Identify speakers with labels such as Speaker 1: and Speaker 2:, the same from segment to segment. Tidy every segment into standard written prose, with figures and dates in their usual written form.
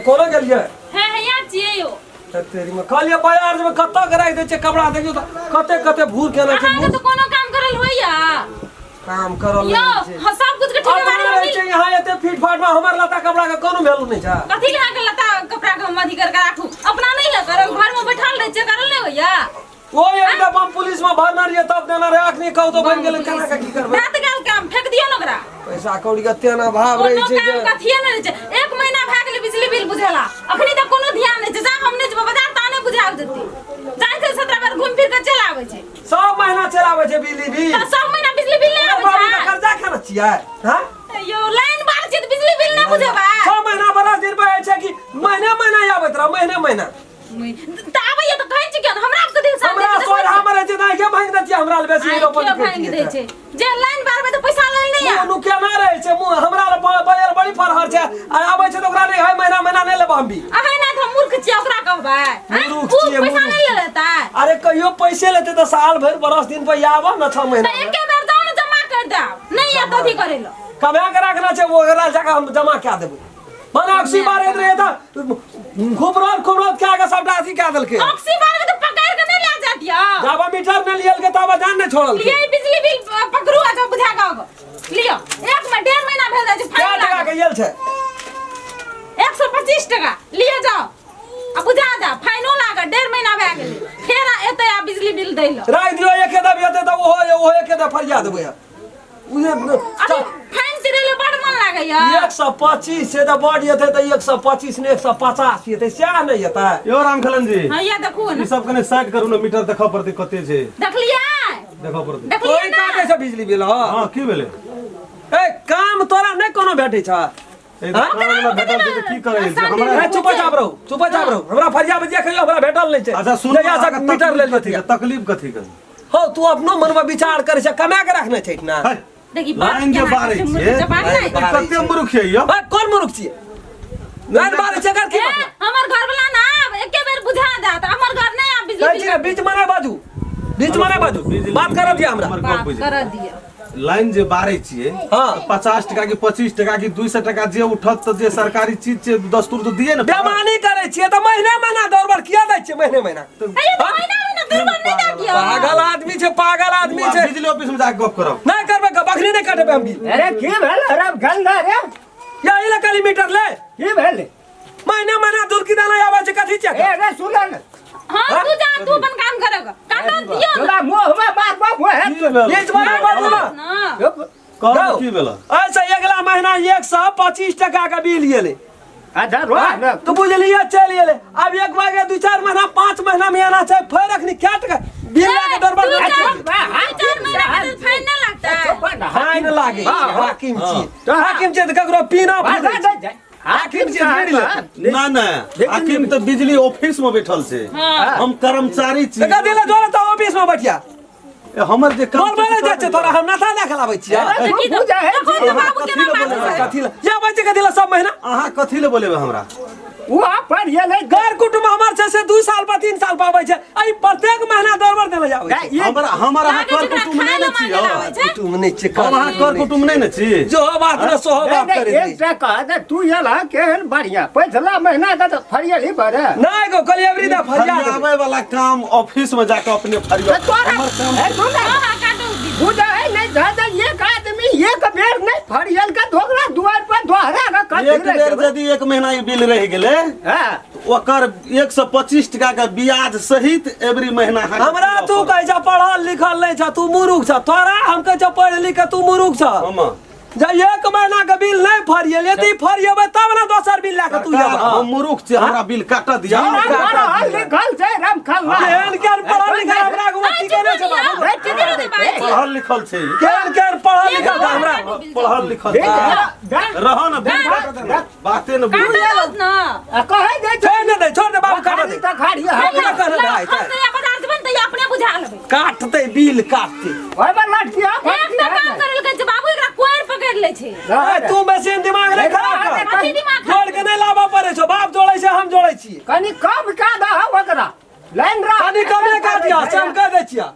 Speaker 1: कोना गेलिए
Speaker 2: है यहाँ छिए यो
Speaker 1: तेरी में कहलिए बाजार में कत्ता कराई दे छे कपड़ा देखियो त कते कते भूर केना छे
Speaker 2: अहाँ के तो कोनो काम करल होइया
Speaker 1: काम करल
Speaker 2: यो
Speaker 1: नहीं छे
Speaker 2: सब कुछ के ठेकेदारी
Speaker 1: रहे छे यहाँ एते फीट फाट में हमर लता कपड़ा के कोनो वैल्यू नहीं छे
Speaker 2: कथि लगा के लता कपड़ा के हम अधिकार के राखू अपना नहीं ल करल घर में बैठल रहे छे करल नहीं होइया
Speaker 1: ओ एकदम हम पुलिस में भरना रहिए तब देना रे अखनी कहू तो बन गेले केना के की करबे
Speaker 2: रात गाल काम फेंक दियो न ओकरा
Speaker 1: पैसा कौड़ी के तेना भाव रहे छे जे
Speaker 2: कथिए नहीं छे 1 महीना भ गेले बिजली बिल बुझेला अखनी तक कोनो ध्यान नहीं छे जा हमने जे बाजार ताने बुझाव देती जाय छे 17 बार घूम फिर के चला आवे छे सब
Speaker 1: महीना चलावे छे बिजली बिल
Speaker 2: तो सब महीना बिजली बिल नहीं आवे छे
Speaker 1: कर्जा खाना छियै हां
Speaker 2: यो लाइन बार छे तो बिजली बिल नहीं बुझेबा
Speaker 1: 6 महीना बरस दिन पे छे कि महीना आबत रह महीना
Speaker 2: त आबैया त कहै छी केन हमरा के दिन सामने
Speaker 1: हमरा सोर हमरे जे नहीं के भांग दतिया हमरा बेसी हीरो पर
Speaker 2: भांग दे छे जे लाइन बार में तो पैसा ले नहीं आ
Speaker 1: नु केना रहे छे मु हमरा बजल बड़ी फरहर छे आ आबै छे त ओकरा नहीं है महीना नहीं लेब हम भी
Speaker 2: अहे ना हम मूर्ख छी ओकरा कहबै
Speaker 1: मूर्ख छी
Speaker 2: पैसा नहीं ले लेता
Speaker 1: अरे कहियो पैसे लेते त साल भर बरस दिन पे आबो न 6 महीना
Speaker 2: त एके बेर जाओ न जमा कर दे नहीं या तथी करे लो
Speaker 1: कमा के रखना छे वो गला जगह हम जमा क्या देबे बना अक्सी मारे रहे त खुबरत क्या का सब डासी क्या दल के
Speaker 2: अक्सी बार में तो पकड़ के नहीं ले जातिया
Speaker 1: जाबा मीटर न लियल के तब जान न छोड़ल
Speaker 2: ये बिजली बिल पकड़ू आ जाओ बुझा गाओ लियो 1.5 महीना भेल जाय छै
Speaker 1: क्या टका के यल छे
Speaker 2: 125 टका लिए जाओ अब बुझा जा फाइनो लागा 1.5 महीना भे गेलै फेर एते आ बिजली बिल दै लो
Speaker 1: राख दियो एके दब एते त ओहो एके दब फरिया देबे उहे
Speaker 2: अरे फाइन तिरेले बड़ मन लागैया
Speaker 1: 125 से त बढ़ जेते त 125 ने 150 येते से नहीं येता
Speaker 3: यो रामखलन जी
Speaker 2: हां या देखू
Speaker 3: ई सब कने सेट करू न मीटर देखा पड़ते कते छे
Speaker 2: देखलियै
Speaker 3: देखा पड़ते
Speaker 1: कोई काटे से बिजली बिल
Speaker 3: हां की भेले
Speaker 1: ए काम तोरा नहीं कोनो भेटै छ
Speaker 3: ए काम ना भेटल छै की करे छै हमरा
Speaker 1: चुपचाप रहो हमरा फरिया बजिया कहियो हमरा भेटल नहीं छै
Speaker 3: अच्छा सुन
Speaker 1: जया से मीटर ले लेती
Speaker 3: तकलीफ कथी कर
Speaker 1: हो तू अपनो मन में विचार करे छै कमा के रखने छै ना
Speaker 2: देखी
Speaker 3: लाइन के बारे छे कते मूर्ख है यो
Speaker 1: कौन मूर्ख छियै लाइन बारे छै कर की
Speaker 2: हमर घर वाला ना एके बेर बुझा दे त हमर घर नहीं आ बिजली बिल
Speaker 1: बीच में नहीं बाजू बात कर दिया हमरा
Speaker 2: बात कर दिया
Speaker 3: लाइन जे बारे छिए
Speaker 1: हां
Speaker 3: 50 टका की 25 टका की 200 टका जे उठत त जे सरकारी चीज छे दस्तूर तो दिए न
Speaker 1: बेमानी करे छिए त महीना दौड़बर किया दै छिए महीना
Speaker 2: महीना दौड़बर नहीं दै दियो
Speaker 1: पागल आदमी छे
Speaker 3: बिजली ऑफिस में जाके गप करब
Speaker 1: नहीं करबे बखरी नहीं काटबे हम बिल
Speaker 4: अरे की भेल अरे गंदा रे
Speaker 1: या इला काली मीटर ले
Speaker 4: की भेल
Speaker 1: महीना दूर की दाना आवे छै कथि छै
Speaker 4: ए रे सुन न
Speaker 2: हां तू जा तू अपन काम करेगा काट दियो
Speaker 4: तोरा मुंह में बार मुंह है
Speaker 1: बीच में नहीं बाजू
Speaker 2: ना
Speaker 3: कहो की भेला
Speaker 1: ऐसा अगला महीना 125 टका का बिल येले
Speaker 4: अच्छा रो
Speaker 1: तो बुझलिए चल येले अब एक बार 2-4 महीना 5 महीना में आना छै फिर रखनी क्या टका बिल लाके दरबार में
Speaker 2: 4 महीना के फाइन ना लगता है
Speaker 1: फाइन लागे हाकिम छी ककरो पीना हाकिम छी मेरी
Speaker 3: ना हाकिम तो बिजली ऑफिस में बैठल छे हम कर्मचारी छी
Speaker 1: का दिला जोरा त ऑफिस में बैठिया
Speaker 3: हमर जे काम
Speaker 1: बोल जाय छै तोरा हम ना था खिलाबै छियै
Speaker 2: बाबू के ना
Speaker 1: कथि ला या बच्चे कथि ला सब महीना
Speaker 3: अहाँ कथि ले बोलेबे हमरा
Speaker 4: वो पर ये नहीं
Speaker 1: घर कुटुंब हमर छै से 2 साल पर 3 साल पाबै छै आई प्रत्येक महीना दरबार देले जाबै
Speaker 3: हमरा कर कुटुंब नहीं न छी
Speaker 1: कुटुंब नहीं छै
Speaker 3: हमरा कर कुटुंब नहीं न छी
Speaker 1: जो बात न सो बात करे
Speaker 4: एक टका दे तू येला केहन बढ़िया पैसला महीना का फरियली बरे
Speaker 1: नहीं गो कलियवरी दा फरिया
Speaker 3: आवे वाला काम ऑफिस में जाके अपने फरिया
Speaker 4: हमर काम बुझा है नहीं दादा एक आदमी एक बेर नहीं फरियल का धोकरा द्वार पर दोहरा का
Speaker 3: एक बेर यदि 1 महीना के बिल रह गेले ओकर 125 टका का ब्याज सहित एवरी महीना
Speaker 1: हमरा तू कह जा पढ़ल लिखल नहीं छ तू मूर्ख छ तोरा हम कह जा पढ़ लिख के तू मूर्ख छ
Speaker 3: हम
Speaker 1: जब 1 महीना का बिल नहीं फरियल यदि फरियबे तब ना दोसर बिल लाके तू
Speaker 3: हम मूर्ख छी हमरा बिल काट दिया
Speaker 4: लिखल छै रामखल
Speaker 1: केहन केहन पढ़ल लिखल हमरा को की करे छै बाबू
Speaker 3: पढ़ल लिखल छै
Speaker 1: केहन पढ़ल लिखल हमरा
Speaker 3: पढ़ल लिखल रह न बाते न बोल
Speaker 2: ना
Speaker 4: कहे दे
Speaker 1: छोड़ दे बाबू काट दे
Speaker 4: त खाड़ी
Speaker 2: हम तो बाजार जबन त अपने बुझा लेबे
Speaker 1: काटते बिल काटते
Speaker 4: ओए बा लटकिया
Speaker 2: एक त काम करल के बाबू एकरा कोएर पकड़ ले छै
Speaker 1: तू मशीन दिमाग रे खराब कर
Speaker 2: कथि दिमाग
Speaker 1: जोड़ के नहीं लाबा पड़े छो बाप जोड़े से हम जोड़े छी
Speaker 4: कनी कम का दा ओकरा लाइन रा
Speaker 1: कनी कमे काट दिया हम कह दे छिया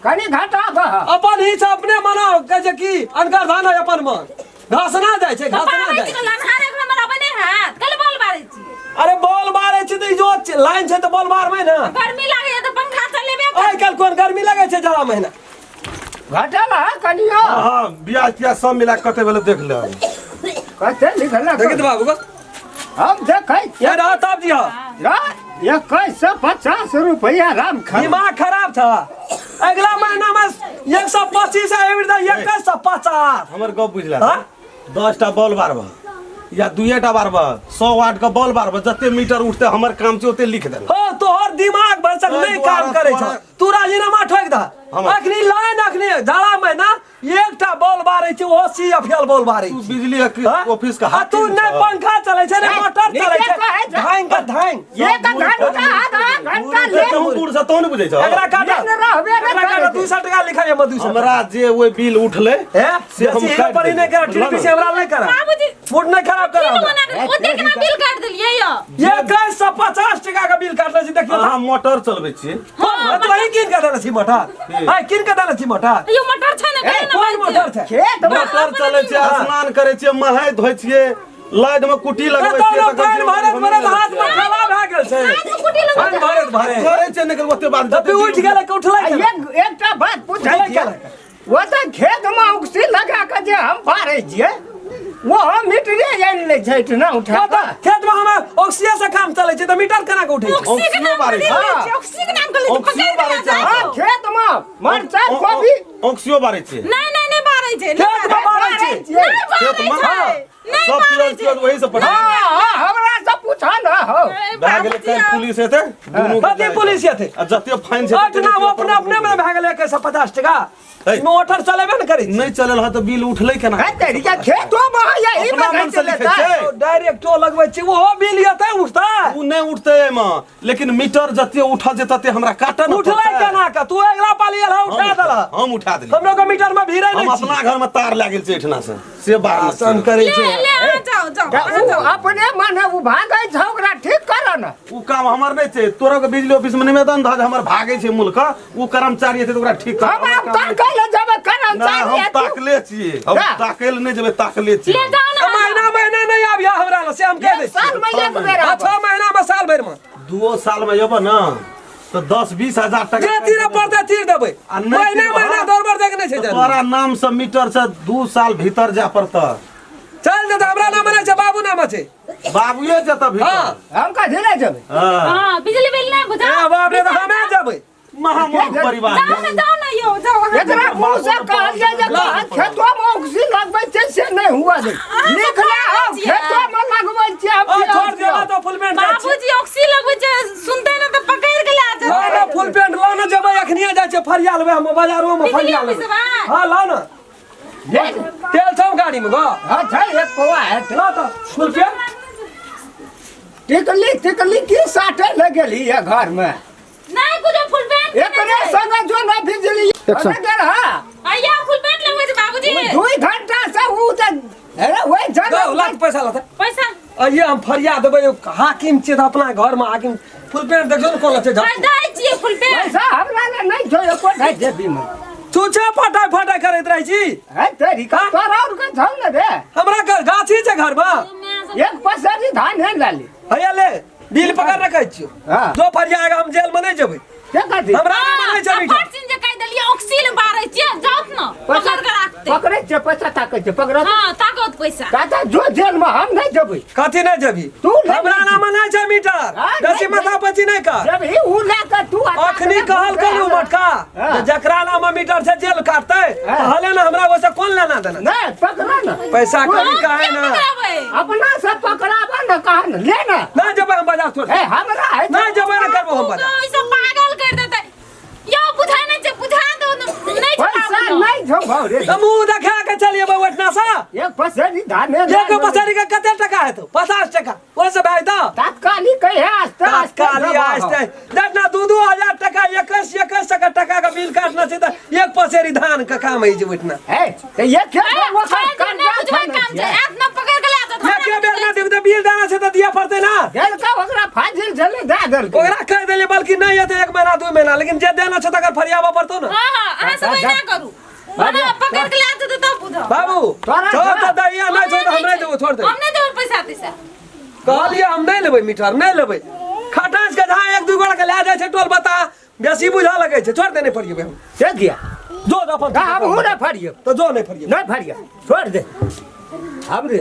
Speaker 4: कनी घाटा बह
Speaker 1: अपन ही से अपने मना कहे छै कि अनकर धान है अपन मन घास ना जाय छै घास ना जाय छै।
Speaker 2: लनहारे हमरा बने हाथ कल बॉल मारै छी।
Speaker 1: अरे बॉल मारे छै त जो लाइन छै त बॉल मारबै ना।
Speaker 2: गर्मी लागे त पंखा चलेबे
Speaker 1: आइ काल कोन गर्मी लगे छै जाड़ा महीना।
Speaker 4: घाटा ला कनियो
Speaker 3: हां ब्याज क्या सब मिला के कते बेले देख ले
Speaker 4: कते लिखला
Speaker 1: देखि त बाबू को
Speaker 4: हम देखै
Speaker 1: ये रहा तब जी
Speaker 4: रा 2150 रुपया राम खा
Speaker 1: दिमाग खराब था। अगला महीना में 125 है एवरी 2150।
Speaker 3: हमर गप बुझला
Speaker 1: हाँ?
Speaker 3: 10टा बॉल बारबा या 2टा बारबा 100 वाट का बॉल बारबा जते मीटर उठते हमर काम छै ओते लिख देना।
Speaker 1: हो तोहर दिमाग भरसक
Speaker 3: ओइ
Speaker 1: नहीं काम
Speaker 3: दुआरे
Speaker 1: करे छ। तू राजीनामा ठोक दा।
Speaker 3: हमर-
Speaker 1: अखनी लाइन अखनी जाड़ा महीना एकटा बॉल बारै छै ओ CFL बॉल बारै
Speaker 3: तू
Speaker 1: छै।
Speaker 3: बिजली ऑफिस का
Speaker 1: आ तू ने पंखा चलै छै ने मोटर चलै छै धांग का धांग
Speaker 4: ये का घंटा आधा घंटा ले
Speaker 3: तू बूढ़ से तो नहीं बुझै छ।
Speaker 1: एकरा काटा
Speaker 4: लेने रहबे रे
Speaker 1: एकरा काटा 200 टका लिखाय म 200
Speaker 3: हमरा जे ओइ बिल उठले
Speaker 1: है
Speaker 3: से हम
Speaker 1: हम
Speaker 3: काट
Speaker 1: पर ही नहीं
Speaker 3: देबै।
Speaker 1: कर टीवी से हमरा नहीं करा
Speaker 2: बाबूजी
Speaker 1: मूड नहीं खराब करा हमरा।
Speaker 2: ओते केना बिल काट देलियै यो।
Speaker 1: ये 150 टका का बिल काटले छी देखियो
Speaker 3: अहाँ मोटर चलबै छी
Speaker 1: तो ही किन के देने छी मोटर हाय किन के देने छी मोटर
Speaker 2: यो मोटर छै ने केना
Speaker 1: कोन मोटर छै
Speaker 4: खेत में
Speaker 3: मोटर चलै छै स्नान करै छियै महै धोइ छियै लाइट में कुटी लगबै छियै
Speaker 1: तो पानी भरत हाथ में ठेला भए गेल छै पानी भरत भरे
Speaker 3: करै छै ने ओते बात
Speaker 1: तब उठ गेल के उठलै
Speaker 4: एकटा बात पूछै छियै वो तो खेत में उक्सी लगा के जे हम बारै छियै वो हम मीटरे जान ले छै त ना उठा
Speaker 1: खेत में हम ऑक्सीजन से काम चलै छै त मीटर केना के उठै छै
Speaker 2: ऑक्सी के नाम
Speaker 3: बारे
Speaker 2: पर
Speaker 3: छै।
Speaker 2: ऑक्सी के नाम कर ले
Speaker 3: ऑक्सीजन बारे छै।
Speaker 4: हां खेत में मरचा कोबी
Speaker 3: ऑक्सियो बारै छियै
Speaker 2: नहीं नहीं नहीं बारै छै
Speaker 1: खेत में बारै छै
Speaker 3: खेत में
Speaker 2: नहीं
Speaker 3: सब
Speaker 2: बारै
Speaker 3: किलो
Speaker 2: छै।
Speaker 3: वही से पढ़ा
Speaker 4: हां हमरा से पूछा ना हो
Speaker 3: भए गेलै काल्हि पुलिस एतै दुनू
Speaker 1: कते पुलिस एतै
Speaker 3: आ जते फाइन छै
Speaker 1: आठ ना वो अपने में भए गेल 150 टका मोटर चलेबे न करै छै
Speaker 3: नहीं चलल ह त बिल उठलै केना
Speaker 4: है तेरी का खेतो में यही
Speaker 3: अपना
Speaker 4: में
Speaker 3: मन से लिखै
Speaker 4: लेता
Speaker 3: छै
Speaker 1: डायरेक्टो लगबै छी ओहो बिल एतै उठतै
Speaker 3: उ नहीं उठतै एमे लेकिन मीटर जते उठल छै तते हमरा काटऽ न
Speaker 1: उठलै केना के तू अगला पाली एला उठा देला
Speaker 3: हम उठा देली
Speaker 1: हमरो के मीटर में भीड़ै
Speaker 3: हम
Speaker 1: नहीं छी
Speaker 3: अपना घर में तार लए गेल छै एठना से बात
Speaker 1: आसन करै
Speaker 2: ले
Speaker 1: छै
Speaker 2: ले आ जाओ जाओ
Speaker 4: वो अपने मन वो भागै छ ओकरा ठीक कर ना
Speaker 3: उ काम हमर नहीं छै तोरा के बिजली ऑफिस में निवेदन ध हमर भागै छै मुल्क उ कर्मचारी हेतै त ओकरा ठीक कर
Speaker 4: हम अब तक ले जब करम
Speaker 3: ना हम
Speaker 4: चाहिए
Speaker 3: ताकले छियै हम
Speaker 4: का?
Speaker 3: ताकै ले नहीं जेबै ताकले
Speaker 2: ले
Speaker 3: छियै
Speaker 2: जाओ ना
Speaker 1: महीना महीना नहीं आबिया हमरा लग से हम कह दै छी
Speaker 4: साल में एक बेर आबो।
Speaker 1: 6 महीना में साल भर में
Speaker 3: 2 साल में एबो न तो 10-20 हजार टका
Speaker 1: जे तीर पड़तै तीर देबै
Speaker 3: आ नहीं
Speaker 1: महीना
Speaker 3: तीर
Speaker 1: महीना
Speaker 3: बहा।
Speaker 1: दौड़ देख नहीं छै
Speaker 3: तोरा नाम से मीटर से 2 साल भीतर जा पड़ता
Speaker 1: चल जे हमरा नाम नहीं छै बाबू नाम छै
Speaker 3: बाबूए जत
Speaker 1: हां
Speaker 3: भीतर
Speaker 4: हम का ढिले जब
Speaker 3: हां
Speaker 2: हां बिजली बिल नहीं बुझा
Speaker 1: ए बाप रे तो हमें जेबै
Speaker 3: महामूर्ख परिवार
Speaker 2: जाओ ना यो जाओ
Speaker 4: एकरा मुंह से कहल जाय जे खेतो में ऑक्सी लगबै छै से नहीं हुआ दे लिखले हम खेतो में लगबै छै
Speaker 1: आ छोड़ देला तो फुल पेंट जाइ छी
Speaker 2: बाबूजी ऑक्सी लगबै छै सुनते ना तो पकड़ के ले आ
Speaker 1: ला ना फुल पेंट ला ना जेबै अखनिए जाइ छै फरिया लेबै हम बाजारो में
Speaker 2: बिजली
Speaker 1: फरिया
Speaker 2: ऑफिस
Speaker 1: लेबै
Speaker 2: बा
Speaker 1: हां ला ना तेल छौ गाड़ी में गो
Speaker 4: हां छै एक पवा है
Speaker 1: ला तो फुल पेंट
Speaker 4: टिकली की साटे लगेली है घर में
Speaker 2: नहीं कुछ फुल पैंट
Speaker 4: एकरे संग जो ना बिजली अगर हां
Speaker 2: आया फुल पैंट लगबै छै बाबूजी
Speaker 4: 2 घंटा से उ त अरे ओए
Speaker 1: गो
Speaker 4: जगह
Speaker 1: ला पैसा ला
Speaker 2: पैसा
Speaker 1: आइए हम फरिया देबै हाकिम छियै त अपना घर में हाकिम फुल पेंट देखियो न कोन छै
Speaker 2: भाई दाई छियै फुल पैंट
Speaker 4: पैसा हमरा ले नहीं जो एको ढाई जेबी में
Speaker 1: छुछे फटाई फटाई करैत रहै छी
Speaker 4: है तेरी का तोरा और के छौ न रे
Speaker 1: हमरा घर गाछी छै घर में
Speaker 4: एक पसरी धान है लाली
Speaker 1: हैया ले बिल पकड़ रखै छियो
Speaker 4: हां
Speaker 1: जो फरिया आएगा हम जेल में नहीं जेबै
Speaker 4: के कहती
Speaker 1: हमरा नाम नहीं छै मीठा
Speaker 2: फटसिन जे कह देलिए ऑक्सील बारै छियै जाउत न पकड़ के राखते
Speaker 4: पकड़े छै पैसा ताकै छै पकड़
Speaker 2: हां ताकत पैसा
Speaker 4: दादा जो जेल में हम नहीं जेबै
Speaker 1: कथी नहीं जेबी
Speaker 4: तू ले
Speaker 1: हमरा नाम नहीं छै मीटर
Speaker 4: हाँ,
Speaker 1: बेसी
Speaker 4: नहीं
Speaker 1: माथा पची नहीं कर
Speaker 4: जब ही उ ला के तू
Speaker 1: अखनी कहल करू मटका
Speaker 4: हाँ।
Speaker 1: जे जकरा नाम मीटर से जेल काटतै
Speaker 4: हाँ।
Speaker 1: हले ना हमरा ओसे कोन लेना देना
Speaker 4: नहीं पकड़ा ना
Speaker 1: पैसा कमी काहे ना
Speaker 4: अपना से पकड़ाबा ना कहा ना ले ना
Speaker 1: ना जेबै हम बाजार छोड़
Speaker 4: ए हमरा है
Speaker 1: नहीं जेबै ना करबो हम बाजार
Speaker 2: ऐसा पागल कर देते यो बुझा नहीं छै बुझा दो नहीं
Speaker 4: पैसा नहीं छौ भाव रे
Speaker 1: त मुंह देखा के चलिए बवटना सा
Speaker 4: एक पसरी धान है
Speaker 1: एक पसारी का कते टका है तो 50 टका ओसे भाई तो
Speaker 4: तात्कालिक है आस्ते
Speaker 1: तात्कालिक आस्ते जतना 2-2000 टका 21 टका का बिल काटना छै त एक पसेरी धान का काम है जे बटना
Speaker 4: है तो ये क्या वो
Speaker 2: काम छै आप ना पकड़ के ले
Speaker 1: के बेर ना देबे त बिल देना छै त दिया पड़तै ना
Speaker 4: गेल का ओकरा फाजिल झले दे देल
Speaker 1: ओकरा कह देले बल्कि नहीं हेतै 1 महीना 2 महीना लेकिन जे देना छै तकर फरियाबा पड़तौ ना
Speaker 2: हां हां अहाँ सब ना करू बना पकड़ के ला दे तब बुझो
Speaker 1: बाबू छोड़ त दैया नहीं छोड़ हम नहीं देबो छोड़ दे
Speaker 2: हम नहीं देबो पैसा तैसा
Speaker 1: कहलिए हम नहीं लेबै मीटर नहीं लेबै खटास के जहां 1 2 गोड़ा के ले जाय छै टोल बता बेसी बुझा लगे छै छोड़ दे नहीं फरियेबे हम
Speaker 4: से गया
Speaker 1: जो अपन
Speaker 4: का हम हो ना फरिए
Speaker 1: तो जो नहीं फरिये
Speaker 4: नहीं फरिए छोड़ दे हमरे